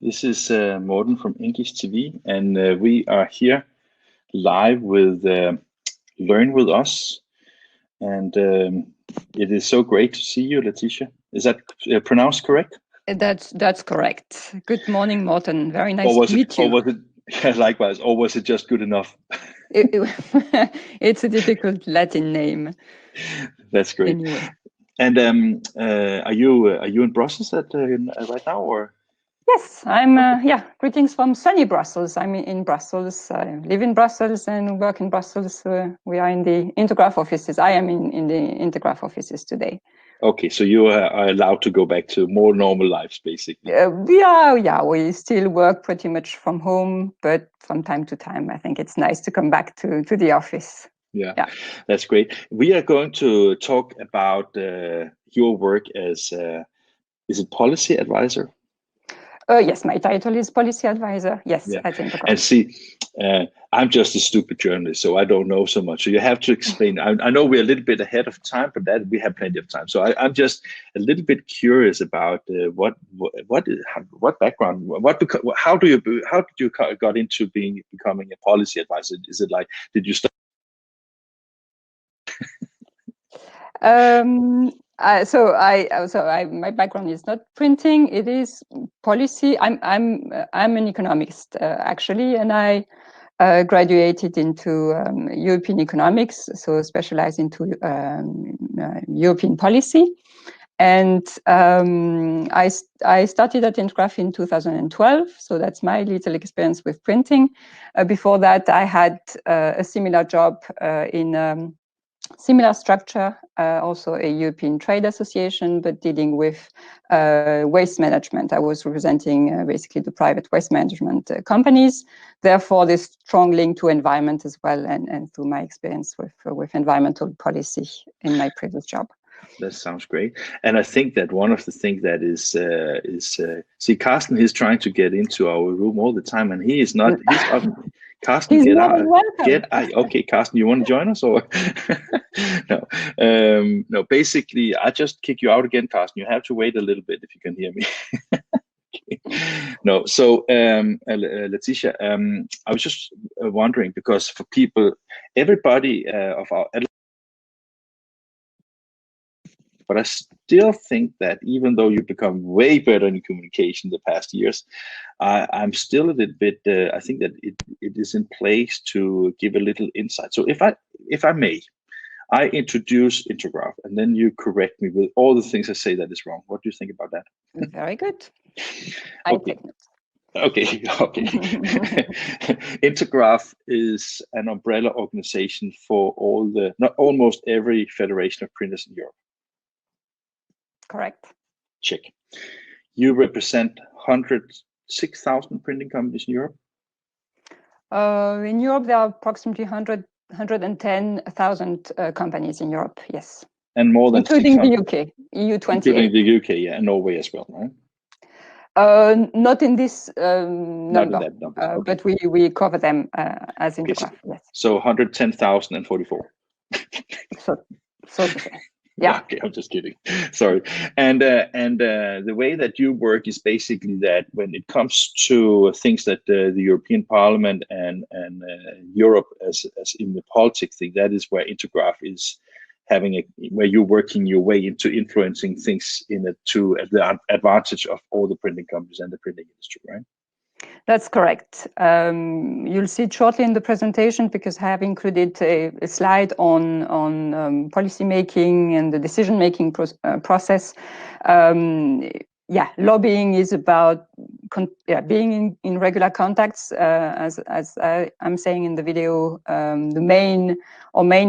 This is Morten from INKISH TV, and we are here live with Learn With Us. And it is so great to see you, Laetitia. Is that pronounced correct? That's correct. Good morning, Morten. Very nice to meet you. Or was it, yeah, likewise, or was it just good enough? It's a difficult Latin name. That's great. Anyway. And are you in Brussels right now, or? Yes, I'm. Greetings from sunny Brussels. I'm in Brussels. I live in Brussels and work in Brussels. We are in the Intergraf offices. I am in the Intergraf offices today. Okay, so you are allowed to go back to more normal lives, basically. We still work pretty much from home, but from time to time, I think it's nice to come back to the office. Yeah, that's great. We are going to talk about your work as, is it Policy Advisor? Yes, my title is Policy Advisor. Yes, yeah. I think. And see, I'm just a stupid journalist, so I don't know so much. So you have to explain. I know we're a little bit ahead of time, but that we have plenty of time. So I'm just a little bit curious about what background, how did you got into becoming a policy advisor? Is it like, did you start? My background is not printing; it is policy. I'm an economist actually, and I graduated into European economics, so specialized into European policy. And I started at Intergraf in 2012, so that's my little experience with printing. Before that, I had a similar job in similar structure, also a European trade association, but dealing with waste management. I was representing basically the private waste management companies. Therefore, this strong link to environment as well, and through my experience with environmental policy in my previous job. That sounds great. And I think that one of the things that is see, Carsten is trying to get into our room all the time, and he is not. He's up. Carsten, he's get not out. Welcome. Okay, Carsten, you want to join us or no? No. Basically, I just kick you out again, Carsten. You have to wait a little bit if you can hear me. Okay. No. So, Laetitia, I was just wondering, because for people, everybody of our. But I still think that even though you've become way better in communication the past years, I'm still a little bit, I think that it is in place to give a little insight. So if I may, I introduce Intergraf, and then you correct me with all the things I say that is wrong. What do you think about that? Very good. I take notes. Okay. Intergraf is an umbrella organization for almost every federation of printers in Europe. Correct. Check. You represent 106,000 printing companies in Europe? In Europe, there are approximately 110,000 companies in Europe, yes. And more than including the UK, EU 28. Including the UK, yeah, and Norway as well, right? Not in this number, not in that number. Okay. But we cover them as Intergraf, yes. So 110,044. So to say. Yeah. Okay, I'm just kidding. Sorry. And the way that you work is basically that when it comes to things that the European Parliament and Europe as in the politics thing, that is where Intergraf is having where you're working your way into influencing things to the advantage of all the printing companies and the printing industry, right? That's correct. You'll see it shortly in the presentation, because I have included a slide on policy making and the decision making process. Lobbying is about being in regular contacts. As I'm saying in the video, the main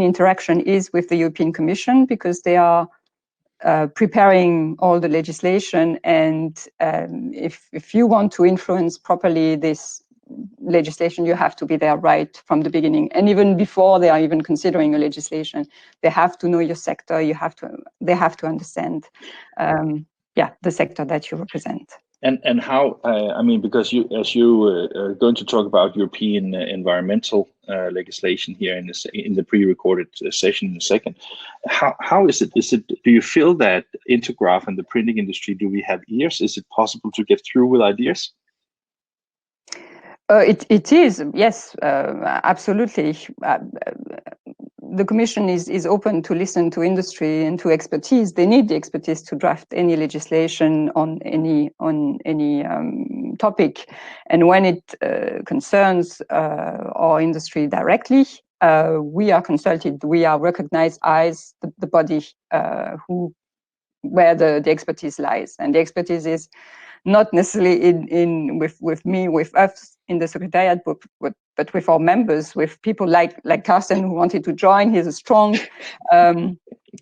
interaction is with the European Commission, because they are preparing all the legislation, and if you want to influence properly this legislation, you have to be there right from the beginning, and even before they are even considering a legislation, they have to know your sector. They have to understand the sector that you represent. And how, I mean, because as you are going to talk about European environmental legislation here in the pre-recorded session in a second, how is it? Do you feel that Intergraf and the printing industry, do we have ears? Is it possible to get through with ideas? It is, yes, absolutely. The Commission is open to listen to industry and to expertise. They need the expertise to draft any legislation on any topic, and when it concerns our industry directly, we are consulted. We are recognized as the body where the expertise lies, and the expertise is not necessarily with us in the Secretariat, but with our members, with people like Carsten, who wanted to join. He's a strong,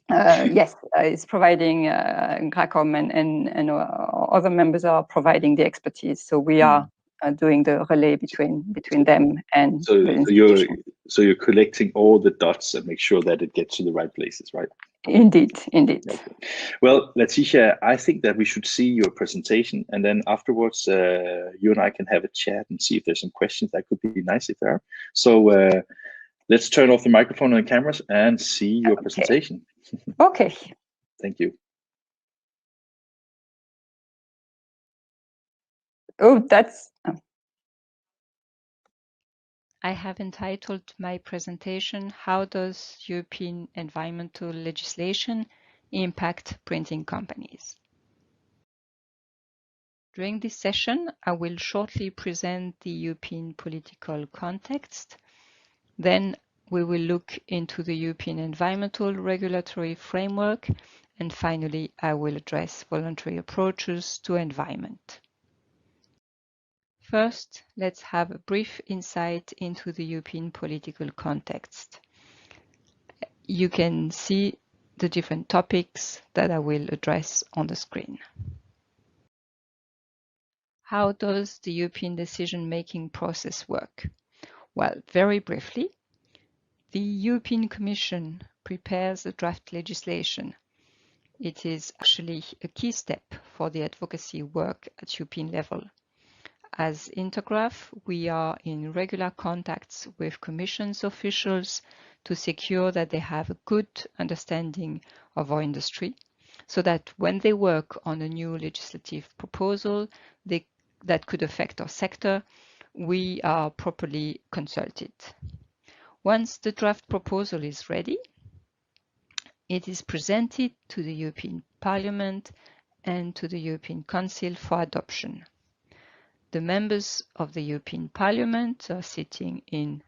yes, he's providing GRACOM and other members are providing the expertise. So we are doing the relay between them and the institution. So you're collecting all the dots and make sure that it gets to the right places, right? Indeed. Okay. Well, Laetitia, I think that we should see your presentation, and then afterwards you and I can have a chat and see if there's some questions. That could be nice if there are. So let's turn off the microphone and the cameras and see your presentation. Okay. Thank you. Oh, that's... I have entitled my presentation, How does European environmental legislation impact printing companies? During this session, I will shortly present the European political context. Then we will look into the European environmental regulatory framework. And finally, I will address voluntary approaches to environment. First, let's have a brief insight into the European political context. You can see the different topics that I will address on the screen. How does the European decision-making process work? Well, very briefly, the European Commission prepares a draft legislation. It is actually a key step for the advocacy work at European level. As Intergraf, we are in regular contacts with Commission's officials to secure that they have a good understanding of our industry, so that when they work on a new legislative proposal that could affect our sector, we are properly consulted. Once the draft proposal is ready, it is presented to the European Parliament and to the European Council for adoption. The members of the European Parliament are sitting in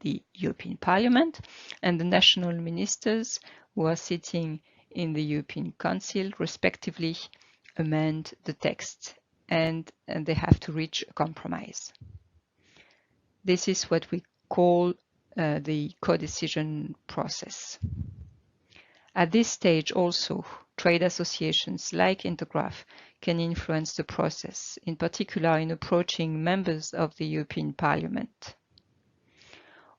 the European Parliament, and the national ministers who are sitting in the European Council respectively amend the text, and they have to reach a compromise. This is what we call the co-decision process. At this stage also, trade associations like Intergraf can influence the process, in particular in approaching members of the European Parliament.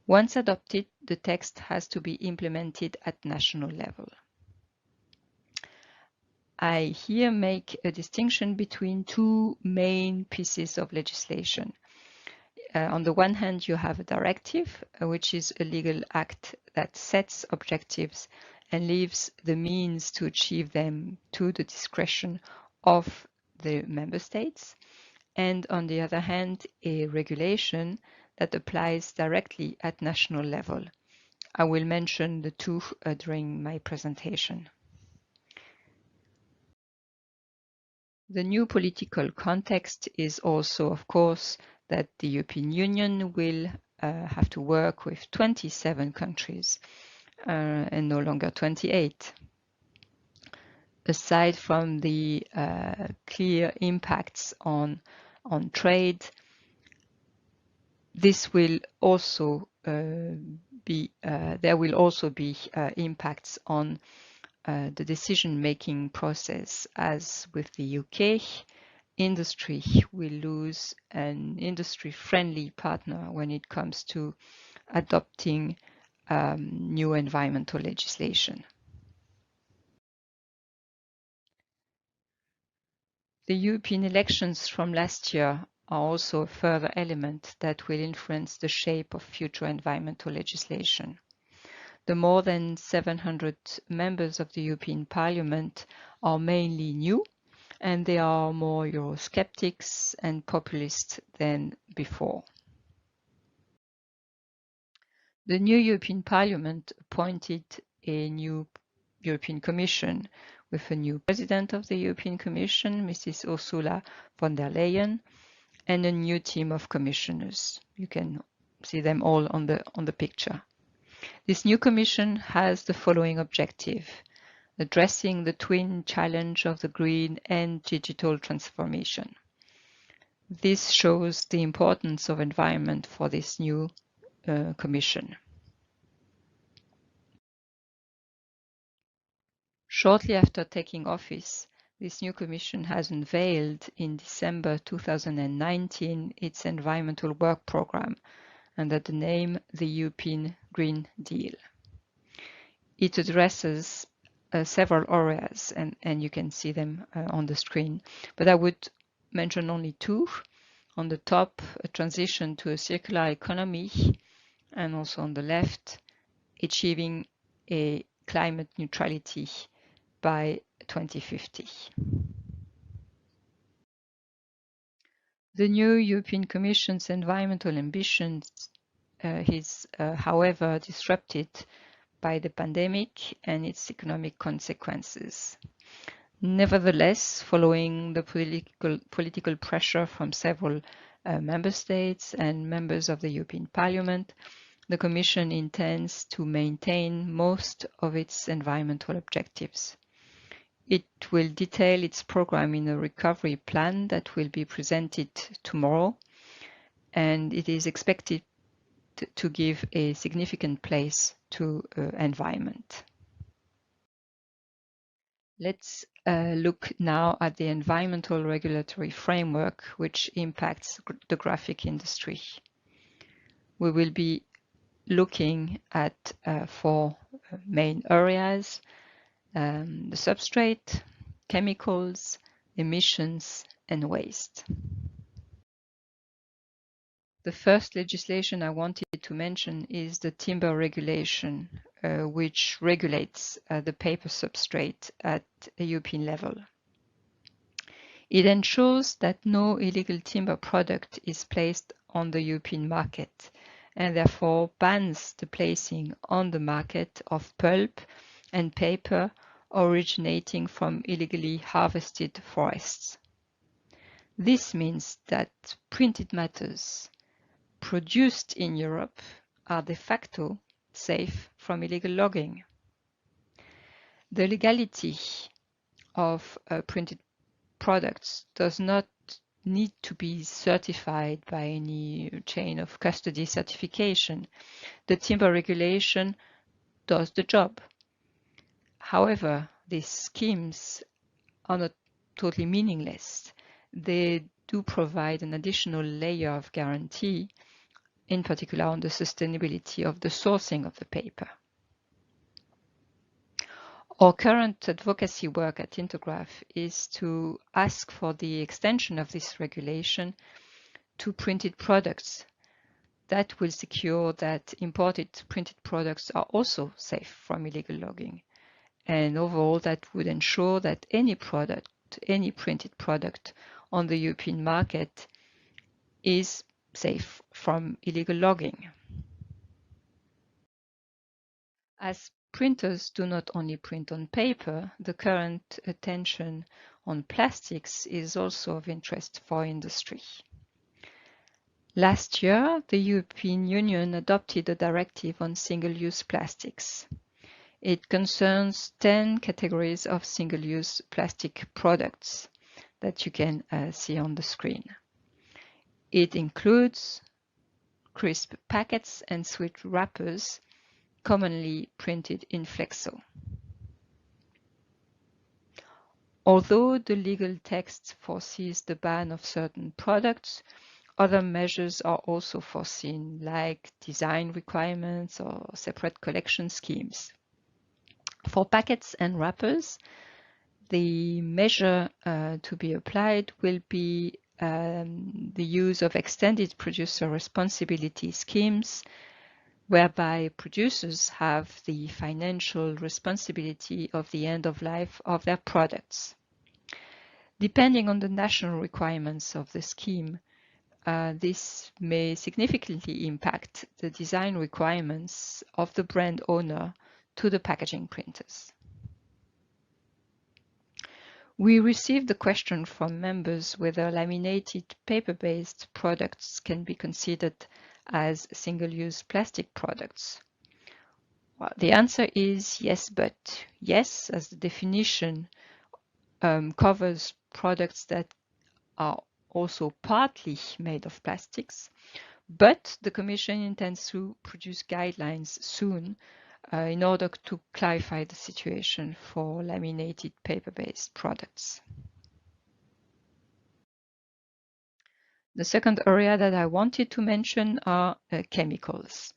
Once adopted, the text has to be implemented at national level. I here make a distinction between two main pieces of legislation. On the one hand, you have a directive, which is a legal act that sets objectives and leaves the means to achieve them to the discretion of the member states. And on the other hand, a regulation that applies directly at national level. I will mention the two during my presentation. The new political context is also, of course, that the European Union will have to work with 27 countries and no longer 28. Aside from the clear impacts on trade, this will also there will also be impacts on the decision-making process. As with the UK, industry will lose an industry-friendly partner when it comes to adopting new environmental legislation. The European elections from last year are also a further element that will influence the shape of future environmental legislation. The more than 700 members of the European Parliament are mainly new, and they are more Eurosceptics and populist than before. The new European Parliament appointed a new European Commission with a new President of the European Commission, Mrs. Ursula von der Leyen, and a new team of commissioners. You can see them all on the picture. This new Commission has the following objective: addressing the twin challenge of the green and digital transformation. This shows the importance of environment for this new Commission. Shortly after taking office, this new Commission has unveiled in December 2019 its environmental work programme under the name the European Green Deal. It addresses several areas, and you can see them on the screen, but I would mention only two. On the top, a transition to a circular economy, and also on the left, achieving a climate neutrality by 2050. The new European Commission's environmental ambitions is, however, disrupted by the pandemic and its economic consequences. Nevertheless, following the political pressure from several member states and members of the European Parliament, the Commission intends to maintain most of its environmental objectives. It will detail its program in a recovery plan that will be presented tomorrow, and it is expected to give a significant place to environment. Let's look now at the environmental regulatory framework which impacts the graphic industry. We will be looking at four main areas: the substrate, chemicals, emissions, and waste. The first legislation I wanted to mention is the timber regulation, which regulates the paper substrate at a European level. It ensures that no illegal timber product is placed on the European market, and therefore bans the placing on the market of pulp and paper originating from illegally harvested forests. This means that printed matters produced in Europe are de facto safe from illegal logging. The legality of printed products does not need to be certified by any chain of custody certification. The timber regulation does the job. However, these schemes are not totally meaningless. They do provide an additional layer of guarantee, in particular on the sustainability of the sourcing of the paper. Our current advocacy work at Intergraf is to ask for the extension of this regulation to printed products. That will secure that imported printed products are also safe from illegal logging. And overall, that would ensure that any product, any printed product on the European market is safe from illegal logging. As printers do not only print on paper, the current attention on plastics is also of interest for industry. Last year, the European Union adopted a directive on single-use plastics. It concerns 10 categories of single-use plastic products that you can see on the screen. It includes crisp packets and sweet wrappers, commonly printed in flexo. Although the legal text foresees the ban of certain products, other measures are also foreseen, like design requirements or separate collection schemes. For packets and wrappers, the measure to be applied will be the use of extended producer responsibility schemes, whereby producers have the financial responsibility of the end of life of their products. Depending on the national requirements of the scheme, this may significantly impact the design requirements of the brand owner to the packaging printers. We received the question from members whether laminated paper-based products can be considered as single-use plastic products. Well, the answer is yes, but yes, as the definition covers products that are also partly made of plastics, but the Commission intends to produce guidelines soon in order to clarify the situation for laminated paper-based products. The second area that I wanted to mention are chemicals.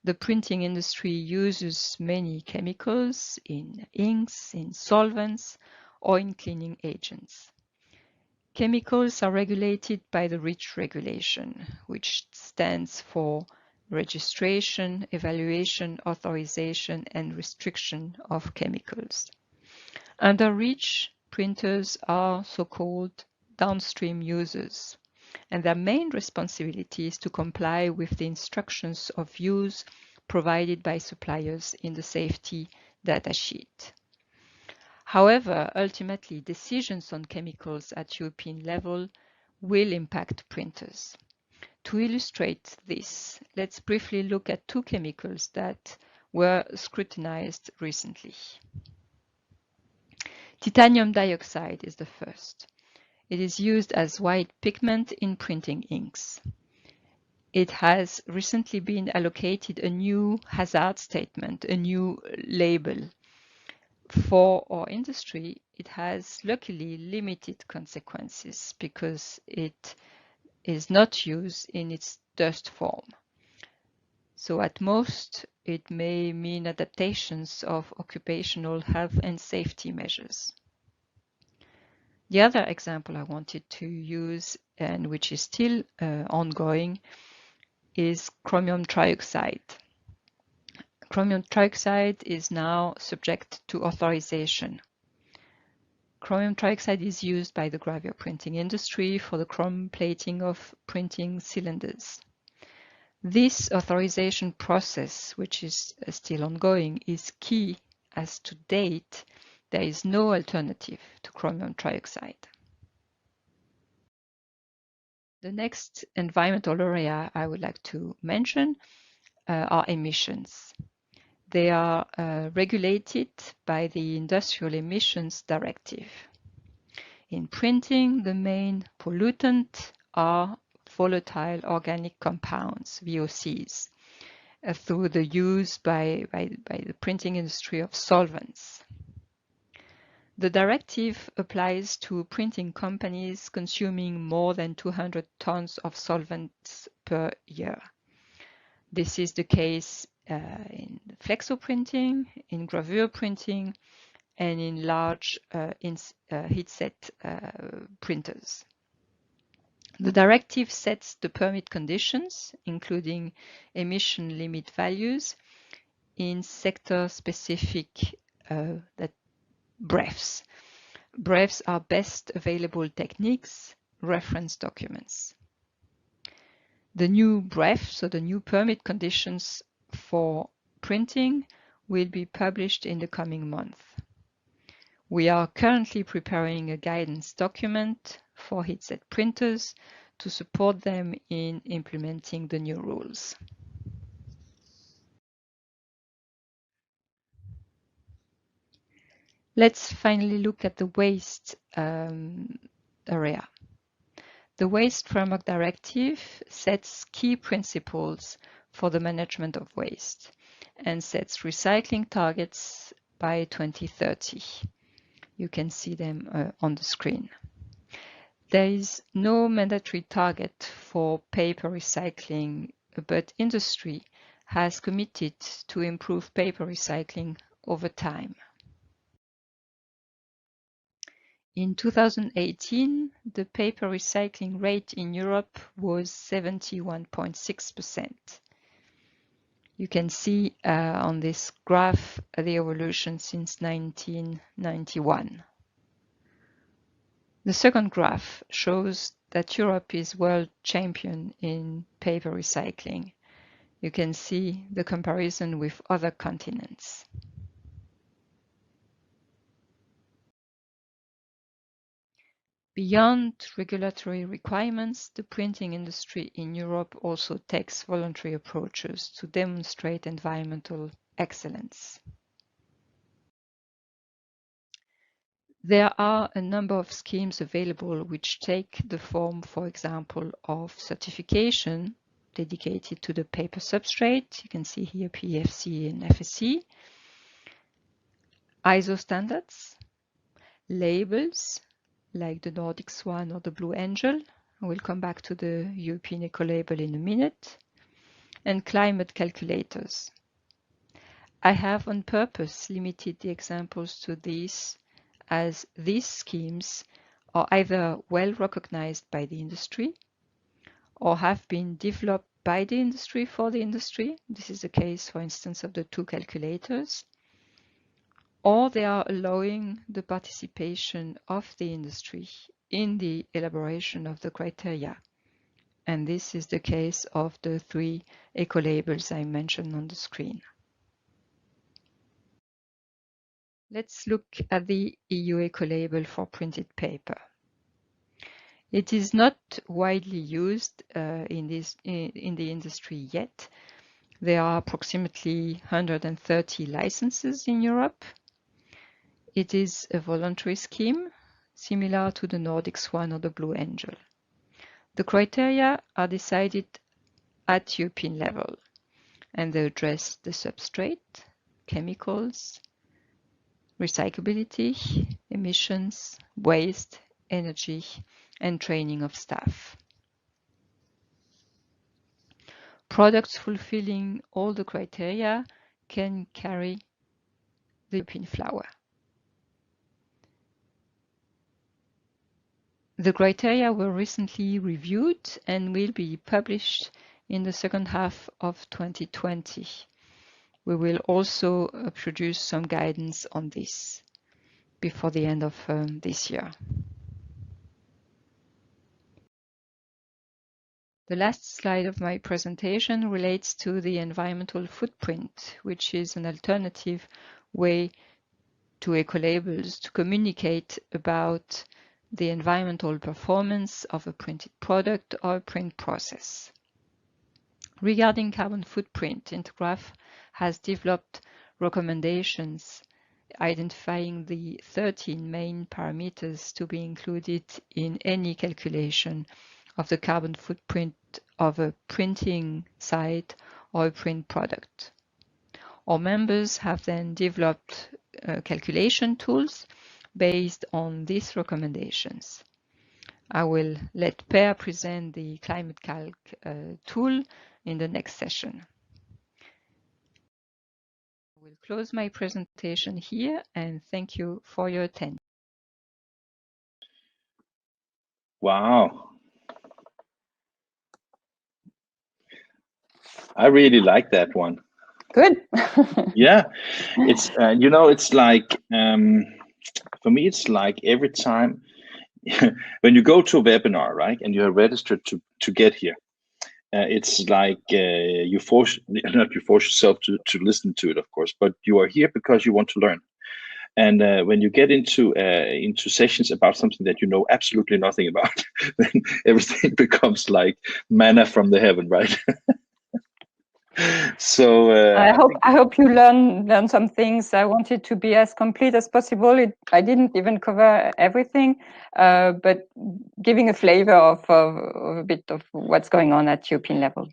The printing industry uses many chemicals in inks, in solvents, or in cleaning agents. Chemicals are regulated by the REACH regulation, which stands for Registration, Evaluation, Authorization, and Restriction of Chemicals. Under REACH, printers are so-called downstream users, and their main responsibility is to comply with the instructions of use provided by suppliers in the safety data sheet. However, ultimately, decisions on chemicals at European level will impact printers. To illustrate this, let's briefly look at two chemicals that were scrutinized recently. Titanium dioxide is the first. It is used as white pigment in printing inks. It has recently been allocated a new hazard statement, a new label. For our industry, it has luckily limited consequences because it is not used in its dust form. So at most, it may mean adaptations of occupational health and safety measures. The other example I wanted to use, and which is still ongoing, is chromium trioxide. Chromium trioxide is now subject to authorization. Chromium trioxide is used by the gravure printing industry for the chrome plating of printing cylinders. This authorization process, which is still ongoing, is key as to date there is no alternative to chromium trioxide. The next environmental area I would like to mention are emissions. They are regulated by the Industrial Emissions Directive. In printing, the main pollutant are volatile organic compounds, VOCs, through the use by the printing industry of solvents. The directive applies to printing companies consuming more than 200 tons of solvents per year. This is the case in flexo printing, in gravure printing, and in large heat-set printers. The directive sets the permit conditions, including emission limit values, in sector-specific BREFs. BREFs are best available techniques, reference documents. The new BREF, so the new permit conditions for printing, will be published in the coming month. We are currently preparing a guidance document for heat-set printers to support them in implementing the new rules. Let's finally look at the waste area. The Waste Framework Directive sets key principles for the management of waste and sets recycling targets by 2030. You can see them on the screen. There is no mandatory target for paper recycling, but industry has committed to improve paper recycling over time. In 2018, the paper recycling rate in Europe was 71.6%. You can see on this graph the evolution since 1991. The second graph shows that Europe is world champion in paper recycling. You can see the comparison with other continents. Beyond regulatory requirements, the printing industry in Europe also takes voluntary approaches to demonstrate environmental excellence. There are a number of schemes available which take the form, for example, of certification dedicated to the paper substrate. You can see here PEFC and FSC, ISO standards, labels like the Nordic Swan or the Blue Angel. I will come back to the European Ecolabel in a minute, and climate calculators. I have on purpose limited the examples to these, as these schemes are either well recognized by the industry or have been developed by the industry for the industry. This is the case, for instance, of the two calculators, or they are allowing the participation of the industry in the elaboration of the criteria. And this is the case of the 3 eco-labels I mentioned on the screen. Let's look at the EU eco-label for printed paper. It is not widely used in the industry yet. There are approximately 130 licenses in Europe. It is a voluntary scheme, similar to the Nordic Swan or the Blue Angel. The criteria are decided at European level, and they address the substrate, chemicals, recyclability, emissions, waste, energy, and training of staff. Products fulfilling all the criteria can carry the European flower. The criteria were recently reviewed and will be published in the second half of 2020. We will also produce some guidance on this before the end of this year. The last slide of my presentation relates to the environmental footprint, which is an alternative way to eco-labels to communicate about the environmental performance of a printed product or a print process. Regarding carbon footprint, Intergraf has developed recommendations identifying the 13 main parameters to be included in any calculation of the carbon footprint of a printing site or a print product. Our members have then developed calculation tools based on these recommendations. I will let Per present the Climate Calc tool in the next session. I will close my presentation here and thank you for your attention. Wow. I really like that one. Good. Yeah, it's you know, it's like for me, it's like every time when you go to a webinar, right, and you're registered to get here, it's like you force yourself to listen to it, of course, but you are here because you want to learn. And when you get into sessions about something that you know absolutely nothing about, then everything becomes like manna from the heaven, right? So I hope you learn some things. I wanted to be as complete as possible. I didn't even cover everything, but giving a flavor of a bit of what's going on at European level.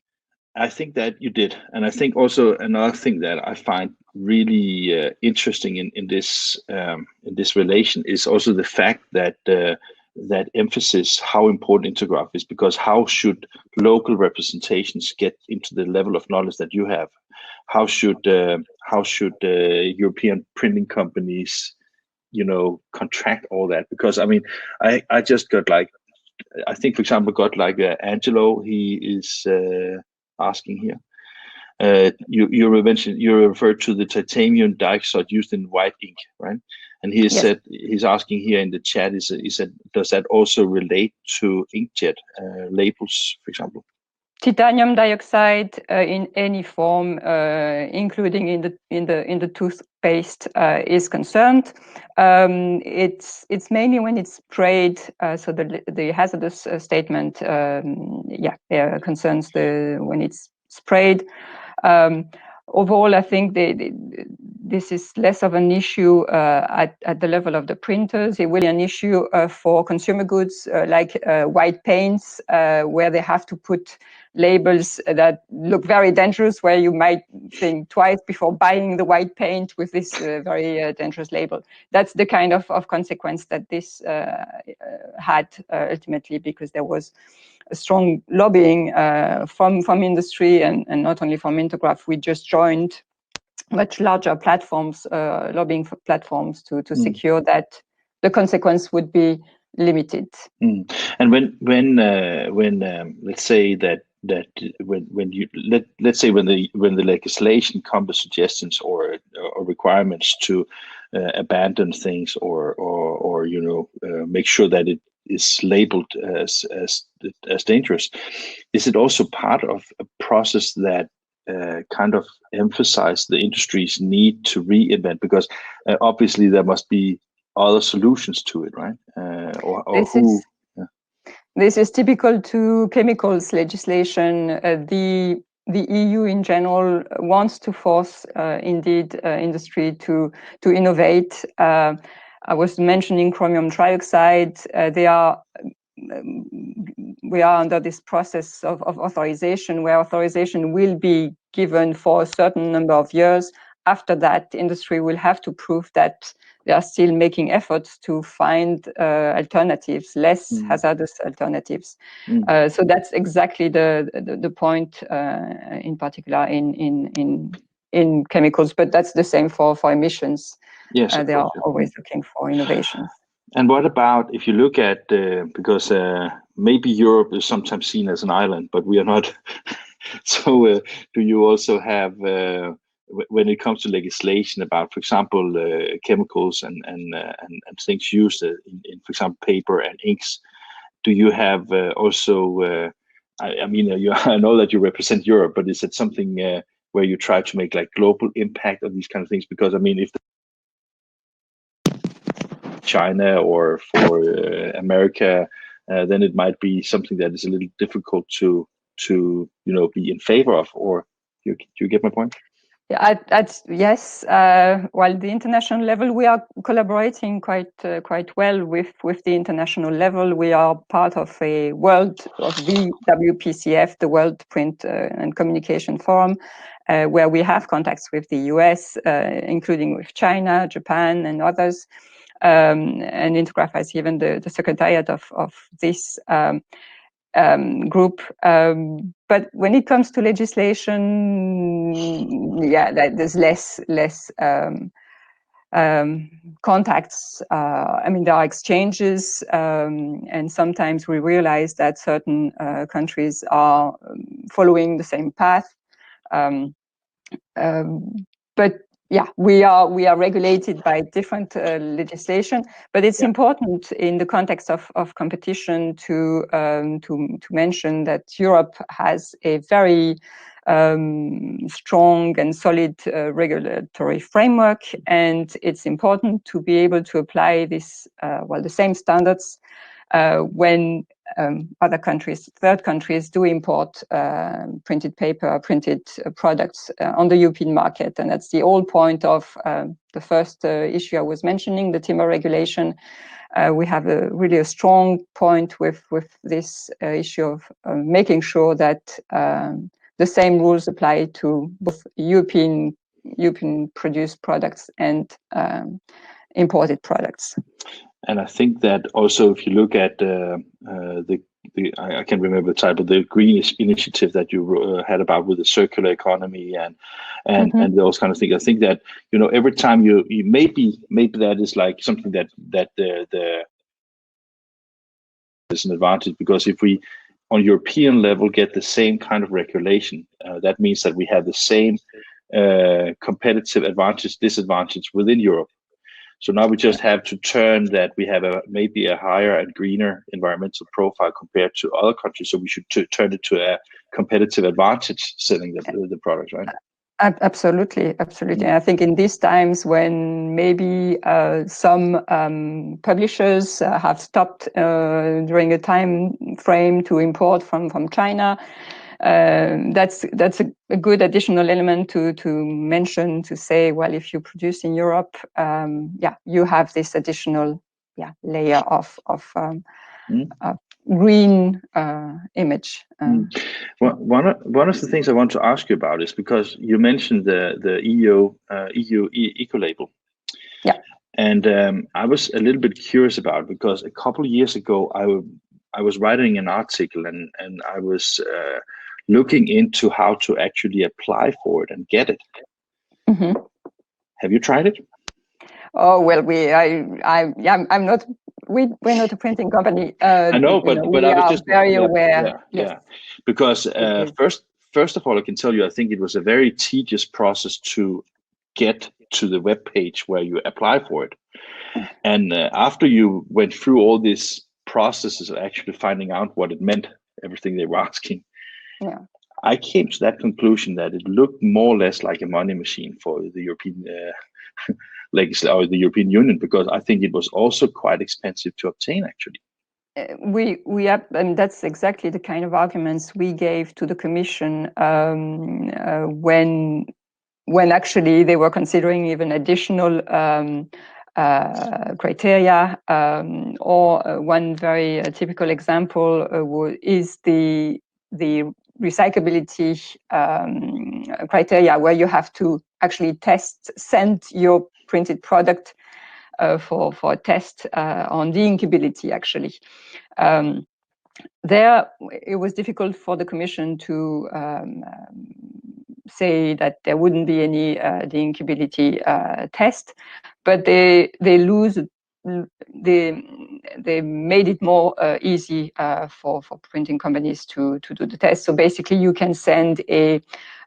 I think that you did, and I think also another thing that I find really interesting in this relation is also the fact that that emphasis how important Intergraf is, because how should local representations get into the level of knowledge that you have? How should European printing companies, you know, contract all that? Because I mean, I just got like, I think for example got like Angelo, he is asking here. You referred to the titanium dioxide used in white ink, right? And he said, he's asking here in the chat, he said, does that also relate to inkjet labels, for example? Titanium dioxide in any form, including in the toothpaste, is concerned. It's mainly when it's sprayed. So the hazardous statement, concerns when it's sprayed. Overall, I think this is less of an issue at the level of the printers. It will be an issue for consumer goods like white paints, where they have to put labels that look very dangerous, where you might think twice before buying the white paint with this very dangerous label. That's the kind of consequence that this had ultimately, because there was a strong lobbying from industry and not only from Intergraf. We just joined much larger platforms, lobbying for platforms to secure that the consequence would be limited. And when let's say that when the legislation comes with suggestions or requirements to abandon things or make sure that it is labeled as dangerous, is it also part of a process that kind of emphasize the industry's need to reinvent? Because obviously there must be other solutions to it, right? This is typical to chemicals legislation. The EU in general wants to force indeed industry to innovate. I was mentioning chromium trioxide. We are under this process of authorization, where authorization will be given for a certain number of years. After that, industry will have to prove that they are still making efforts to find alternatives, less hazardous alternatives. So that's exactly the point, in particular in chemicals, but that's the same for emissions. Yes, they are always looking for innovations. And what about if you look at, because maybe Europe is sometimes seen as an island, but we are not. So do you also have, when it comes to legislation about, for example, chemicals and things used in, for example, paper and inks, do you have also, I know that you represent Europe, but is it something where you try to make like global impact of these kind of things? Because I mean, if China or for America, then it might be something that is a little difficult to be in favor of. Or do you get my point? Yeah, yes. While the international level, we are collaborating quite well with the international level. We are part of the WPCF, the World Print and Communication Forum, where we have contacts with the US, including with China, Japan, and others. And Intergraf has even the secretariat of this group. But when it comes to legislation, there's less contacts. There are exchanges, and sometimes we realize that certain countries are following the same path. But yeah, we are regulated by different legislation, but it's important in the context of competition to mention that Europe has a very strong and solid regulatory framework, and it's important to be able to apply this the same standards when other countries, third countries, do import printed paper, printed products on the European market. And that's the whole point of the first issue I was mentioning, the timber regulation. We have really a strong point with this issue of making sure that the same rules apply to both European produced products and imported products. And I think that also, if you look at I can't remember the title, the green initiative that you had about with the circular economy and those kind of things. I think that every time you maybe that is like something that is an advantage, because if we on European level get the same kind of regulation, that means that we have the same competitive advantage, disadvantage within Europe. So now we just have to turn that we have maybe a higher and greener environmental profile compared to other countries. So we should turn it to a competitive advantage selling the products, right? Absolutely, absolutely. And I think in these times when maybe some publishers have stopped during a time frame to import from China, that's a good additional element to mention, to say, well, if you produce in Europe, you have this additional layer of green image. Well, one of the things I want to ask you about is because you mentioned the EU Ecolabel. Yeah. And I was a little bit curious about it because a couple of years ago I was writing an article and I was looking into how to actually apply for it and get it. Mm-hmm. Have you tried it? Oh well, I'm not. We're not a printing company. I know, but I was just very aware. Yeah. Because first of all, I can tell you, I think it was a very tedious process to get to the web page where you apply for it, and after you went through all these processes of actually finding out what it meant, everything they were asking, I came to that conclusion that it looked more or less like a money machine for the European legislation or the European Union, because I think it was also quite expensive to obtain actually. We have, and that's exactly the kind of arguments we gave to the Commission when actually they were considering even additional criteria, or one very typical example is the recyclability criteria, where you have to actually send your printed product for a test on the inkability, actually. There, it was difficult for the Commission to say that there wouldn't be any the inkability test, but they made it more easy for printing companies to do the test. So basically, you can send a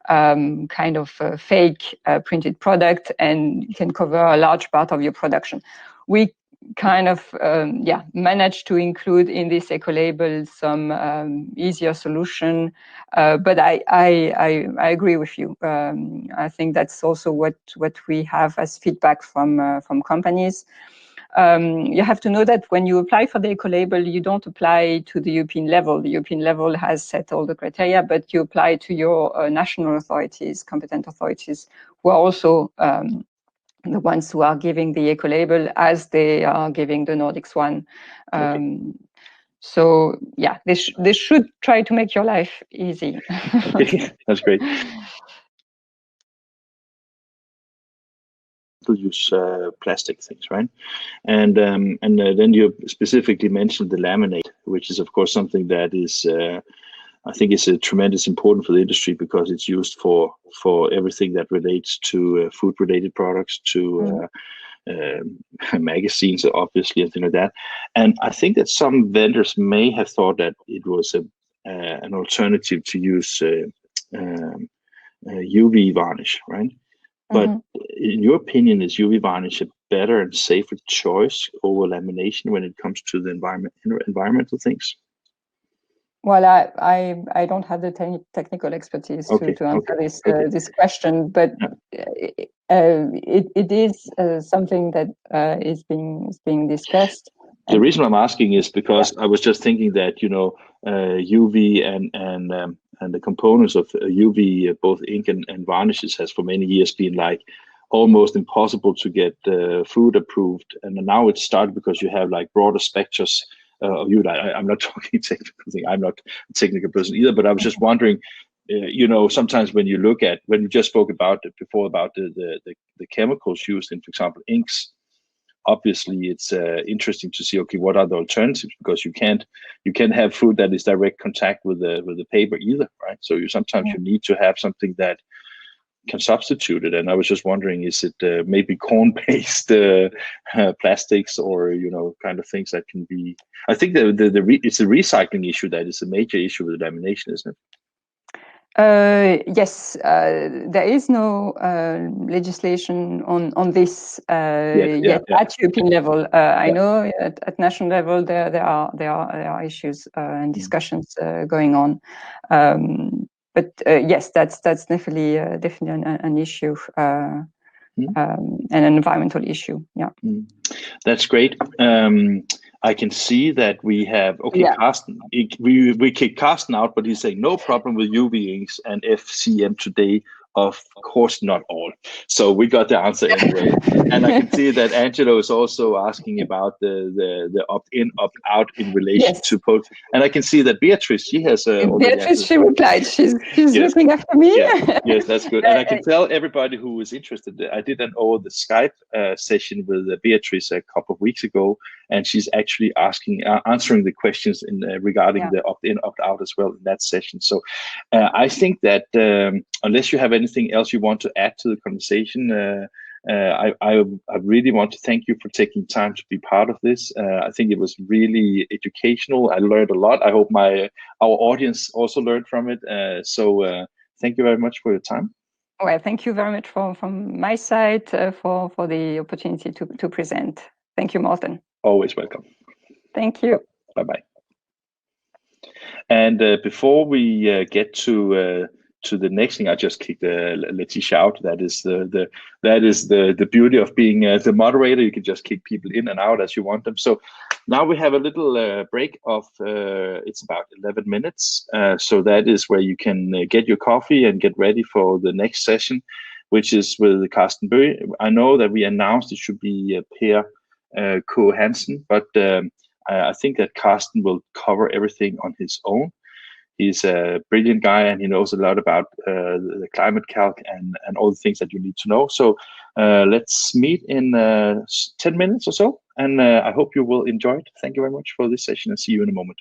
kind of fake printed product, and you can cover a large part of your production. We kind of managed to include in this Ecolabel some easier solution, but I agree with you. I think that's also what we have as feedback from companies. You have to know that when you apply for the Ecolabel, you don't apply to the European level. The European level has set all the criteria, but you apply to your national authorities, competent authorities, who are also the ones who are giving the Ecolabel, as they are giving the Nordics one. So yeah, they should try to make your life easy. Okay, that's great. Use plastic things, right? And then you specifically mentioned the laminate, which is of course something that is I think is a tremendous important for the industry, because it's used for everything that relates to food related products, to magazines, obviously, and things like that. And I think that some vendors may have thought that it was an alternative to use UV varnish, right? But in your opinion, is UV varnish a better and safer choice over lamination when it comes to the environmental things? Well, I don't have the technical expertise to answer this question, but it is something that is being discussed. The reason I'm asking is because I was just thinking that UV and the components of UV, both ink and varnishes, has for many years been like almost impossible to get food approved, and now it's started because you have like broader spectrums of UV. I'm not talking technical thing. I'm not a technical person either, but I was just wondering. Sometimes when you just spoke about it before about the chemicals used in, for example, inks. Obviously, it's interesting to see, okay, what are the alternatives? Because you can't have food that is direct contact with the paper either, right? So sometimes you need to have something that can substitute it. And I was just wondering, is it maybe corn-based plastics, or kind of things that can be? I think it's a recycling issue that is a major issue with lamination, isn't it? Yes, there is no legislation on this yet at European level. I know at national level there are issues and discussions going on, but yes, that's definitely an issue and an environmental issue. Yeah, that's great. I can see that we have, Carsten, we kicked Carsten out, but he's saying no problem with UV inks and FCM today. Of course, not all. So we got the answer anyway. And I can see that Angelo is also asking about the opt-in, opt-out in relation to post. And I can see that Beatrice, she has Beatrice, she replied. She's looking after me. Yes, that's good. And I can tell everybody who is interested, I did an over the Skype session with Beatrice a couple of weeks ago, and she's actually answering the questions regarding the opt-in, opt-out as well in that session. So I think that unless you have anything else you want to add to the conversation, I really want to thank you for taking time to be part of this. I think it was really educational. I learned a lot. I hope our audience also learned from it. So thank you very much for your time. Well, thank you very much from my side for the opportunity to present. Thank you, Morten. Always welcome. Thank you. Bye-bye. And before we get to the next thing, I just kicked Laetitia out. That is the beauty of being the moderator. You can just kick people in and out as you want them. So now we have a little break of it's about 11 minutes. So that is where you can get your coffee and get ready for the next session, which is with Carsten Bøe. I know that we announced it should be Per K. Hansen, but I think that Carsten will cover everything on his own. He's a brilliant guy, and he knows a lot about the climate calc and all the things that you need to know. So let's meet in 10 minutes or so, and I hope you will enjoy it. Thank you very much for this session, and see you in a moment.